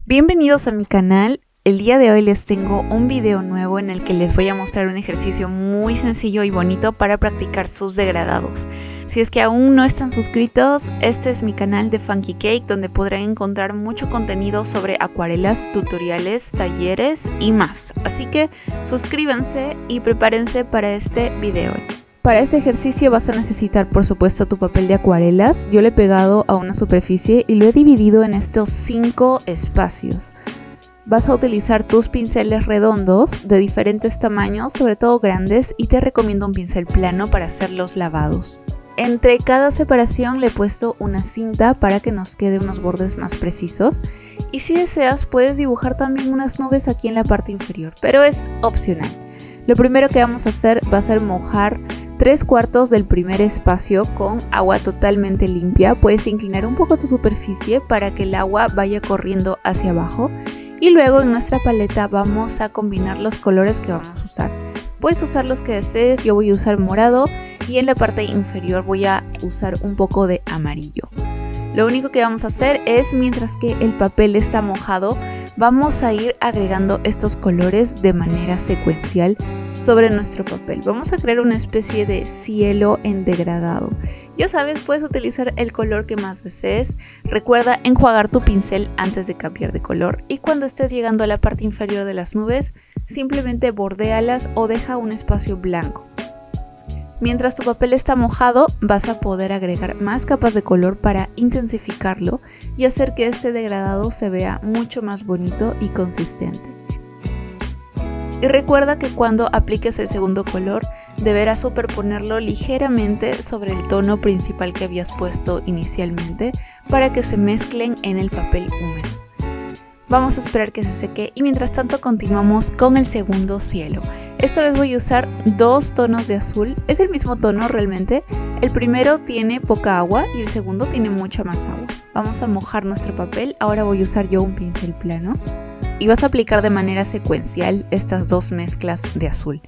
Bienvenidos a mi canal. El día de hoy les tengo un video nuevo en el que les voy a mostrar un ejercicio muy sencillo y bonito para practicar sus degradados. Si es que aún no están suscritos, este es mi canal de Funky Cake, donde podrán encontrar mucho contenido sobre acuarelas, tutoriales, talleres y más. Así que suscríbanse y prepárense para este video. Para este ejercicio vas a necesitar, por supuesto, tu papel de acuarelas. Yo lo he pegado a una superficie y lo he dividido en estos 5 espacios. Vas a utilizar tus pinceles redondos de diferentes tamaños, sobre todo grandes, y te recomiendo un pincel plano para hacer los lavados. Entre cada separación le he puesto una cinta para que nos quede unos bordes más precisos. Y si deseas, puedes dibujar también unas nubes aquí en la parte inferior, pero es opcional. Lo primero que vamos a hacer va a ser mojar 3/4 del primer espacio con agua totalmente limpia. Puedes inclinar un poco tu superficie para que el agua vaya corriendo hacia abajo. Y luego en nuestra paleta vamos a combinar los colores que vamos a usar. Puedes usar los que desees, yo voy a usar morado y en la parte inferior voy a usar un poco de amarillo. Lo único que vamos a hacer es, mientras que el papel está mojado, vamos a ir agregando estos colores de manera secuencial sobre nuestro papel. Vamos a crear una especie de cielo en degradado. Ya sabes, puedes utilizar el color que más desees. Recuerda enjuagar tu pincel antes de cambiar de color y cuando estés llegando a la parte inferior de las nubes, simplemente bordéalas o deja un espacio blanco. Mientras tu papel está mojado, vas a poder agregar más capas de color para intensificarlo y hacer que este degradado se vea mucho más bonito y consistente. Y recuerda que cuando apliques el segundo color, deberás superponerlo ligeramente sobre el tono principal que habías puesto inicialmente para que se mezclen en el papel húmedo. Vamos a esperar que se seque y mientras tanto continuamos con el segundo cielo. Esta vez voy a usar 2 tonos de azul, es el mismo tono realmente. El primero tiene poca agua y el segundo tiene mucha más agua. Vamos a mojar nuestro papel, ahora voy a usar yo un pincel plano. Y vas a aplicar de manera secuencial estas 2 mezclas de azul.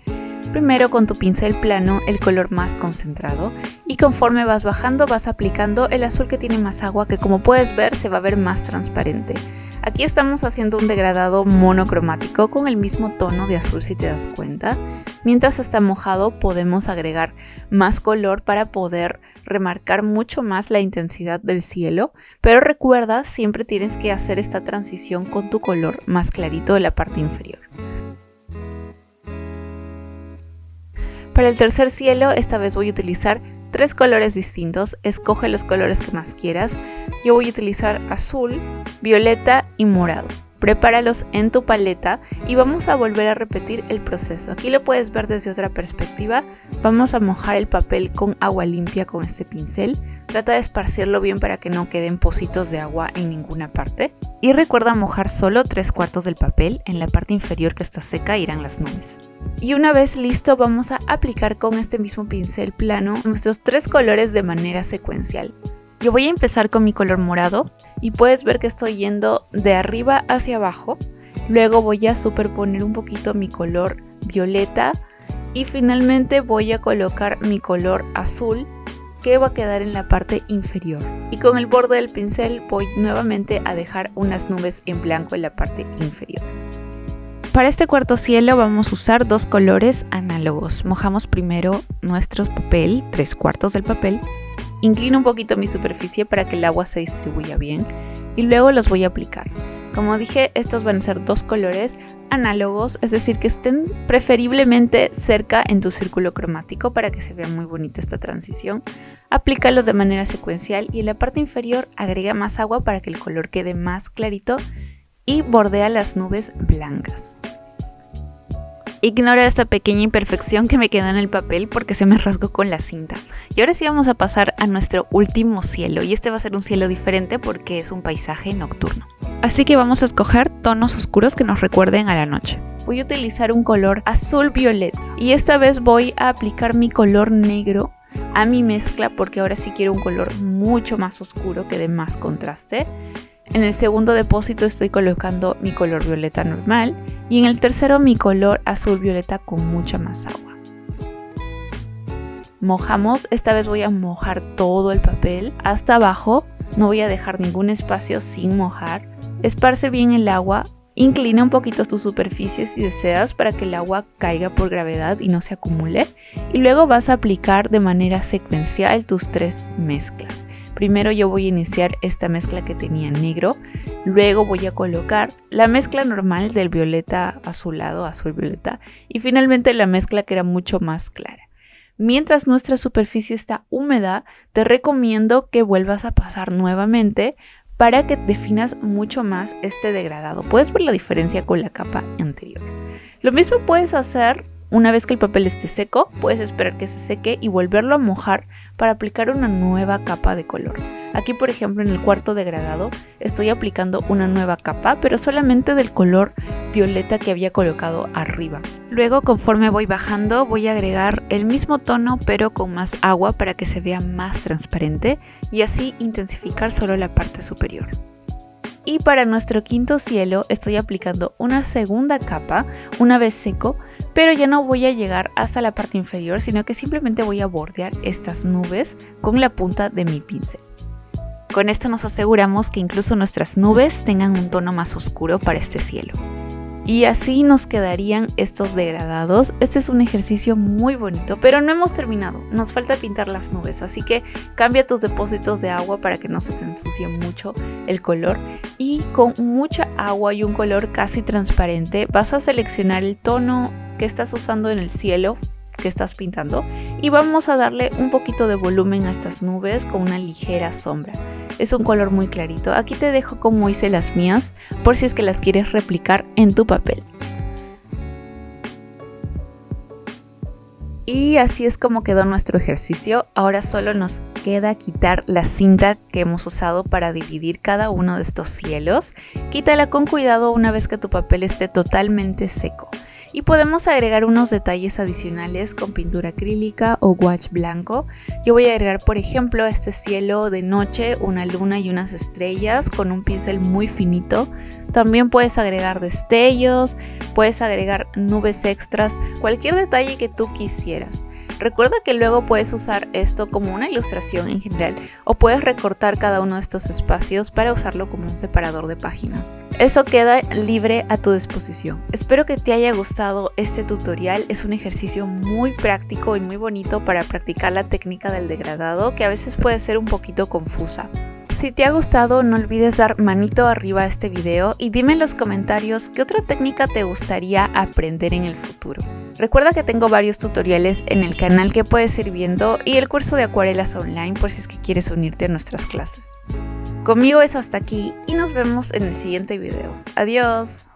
Primero con tu pincel plano el color más concentrado y conforme vas bajando vas aplicando el azul que tiene más agua, que como puedes ver se va a ver más transparente. Aquí estamos haciendo un degradado monocromático con el mismo tono de azul, si te das cuenta. Mientras está mojado podemos agregar más color para poder remarcar mucho más la intensidad del cielo, pero recuerda, siempre tienes que hacer esta transición con tu color más clarito de la parte inferior. Para el tercer cielo, esta vez voy a utilizar 3 colores distintos. Escoge los colores que más quieras. Yo voy a utilizar azul, violeta y morado. Prepáralos en tu paleta y vamos a volver a repetir el proceso. Aquí lo puedes ver desde otra perspectiva. Vamos a mojar el papel con agua limpia con este pincel. Trata de esparcirlo bien para que no queden pocitos de agua en ninguna parte. Y recuerda mojar solo 3/4 del papel. En la parte inferior que está seca irán las nubes. Y una vez listo vamos a aplicar con este mismo pincel plano nuestros 3 colores de manera secuencial. Yo voy a empezar con mi color morado y puedes ver que estoy yendo de arriba hacia abajo. Luego voy a superponer un poquito mi color violeta y finalmente voy a colocar mi color azul que va a quedar en la parte inferior. Y con el borde del pincel voy nuevamente a dejar unas nubes en blanco en la parte inferior. Para este cuarto cielo vamos a usar 2 colores análogos. Mojamos primero nuestro papel, 3/4 del papel. Inclino un poquito mi superficie para que el agua se distribuya bien y luego los voy a aplicar. Como dije, estos van a ser 2 colores análogos, es decir, que estén preferiblemente cerca en tu círculo cromático para que se vea muy bonita esta transición. Aplícalos de manera secuencial y en la parte inferior agrega más agua para que el color quede más clarito y bordea las nubes blancas. Ignora esta pequeña imperfección que me quedó en el papel porque se me rasgó con la cinta. Y ahora sí vamos a pasar a nuestro último cielo y este va a ser un cielo diferente porque es un paisaje nocturno. Así que vamos a escoger tonos oscuros que nos recuerden a la noche. Voy a utilizar un color azul violeta y esta vez voy a aplicar mi color negro a mi mezcla porque ahora sí quiero un color mucho más oscuro que dé más contraste. En el segundo depósito estoy colocando mi color violeta normal y en el tercero mi color azul violeta con mucha más agua. Mojamos, esta vez voy a mojar todo el papel hasta abajo, no voy a dejar ningún espacio sin mojar. Esparce bien el agua. Inclina un poquito tu superficie si deseas para que el agua caiga por gravedad y no se acumule. Y luego vas a aplicar de manera secuencial tus 3 mezclas. Primero yo voy a iniciar esta mezcla que tenía negro. Luego voy a colocar la mezcla normal del violeta azulado, azul violeta. Y finalmente la mezcla que era mucho más clara. Mientras nuestra superficie está húmeda, te recomiendo que vuelvas a pasar nuevamente para que definas mucho más este degradado. Puedes ver la diferencia con la capa anterior. Lo mismo puedes hacer una vez que el papel esté seco, puedes esperar que se seque y volverlo a mojar para aplicar una nueva capa de color. Aquí, por ejemplo, en el cuarto degradado estoy aplicando una nueva capa, pero solamente del color violeta que había colocado arriba. Luego, conforme voy bajando, voy a agregar el mismo tono pero con más agua para que se vea más transparente y así intensificar solo la parte superior. Y para nuestro quinto cielo estoy aplicando una segunda capa una vez seco, pero ya no voy a llegar hasta la parte inferior, sino que simplemente voy a bordear estas nubes con la punta de mi pincel. Con esto nos aseguramos que incluso nuestras nubes tengan un tono más oscuro para este cielo. Y así nos quedarían estos degradados. Este es un ejercicio muy bonito, pero no hemos terminado. Nos falta pintar las nubes, así que cambia tus depósitos de agua para que no se te ensucie mucho el color. Y con mucha agua y un color casi transparente vas a seleccionar el tono que estás usando en el cielo que estás pintando y vamos a darle un poquito de volumen a estas nubes con una ligera sombra. Es un color muy clarito. Aquí te dejo como hice las mías por si es que las quieres replicar en tu papel. Y así es como quedó nuestro ejercicio. Ahora solo nos queda quitar la cinta que hemos usado para dividir cada uno de estos cielos. Quítala con cuidado una vez que tu papel esté totalmente seco. Y podemos agregar unos detalles adicionales con pintura acrílica o gouache blanco. Yo voy a agregar, por ejemplo, a este cielo de noche una luna y unas estrellas con un pincel muy finito. También puedes agregar destellos, puedes agregar nubes extras, cualquier detalle que tú quisieras. Recuerda que luego puedes usar esto como una ilustración en general o puedes recortar cada uno de estos espacios para usarlo como un separador de páginas. Eso queda libre a tu disposición. Espero que te haya gustado este tutorial. Es un ejercicio muy práctico y muy bonito para practicar la técnica del degradado, que a veces puede ser un poquito confusa. Si te ha gustado, no olvides dar manito arriba a este video y dime en los comentarios qué otra técnica te gustaría aprender en el futuro. Recuerda que tengo varios tutoriales en el canal que puedes ir viendo y el curso de acuarelas online por si es que quieres unirte a nuestras clases. Conmigo es hasta aquí y nos vemos en el siguiente video. Adiós.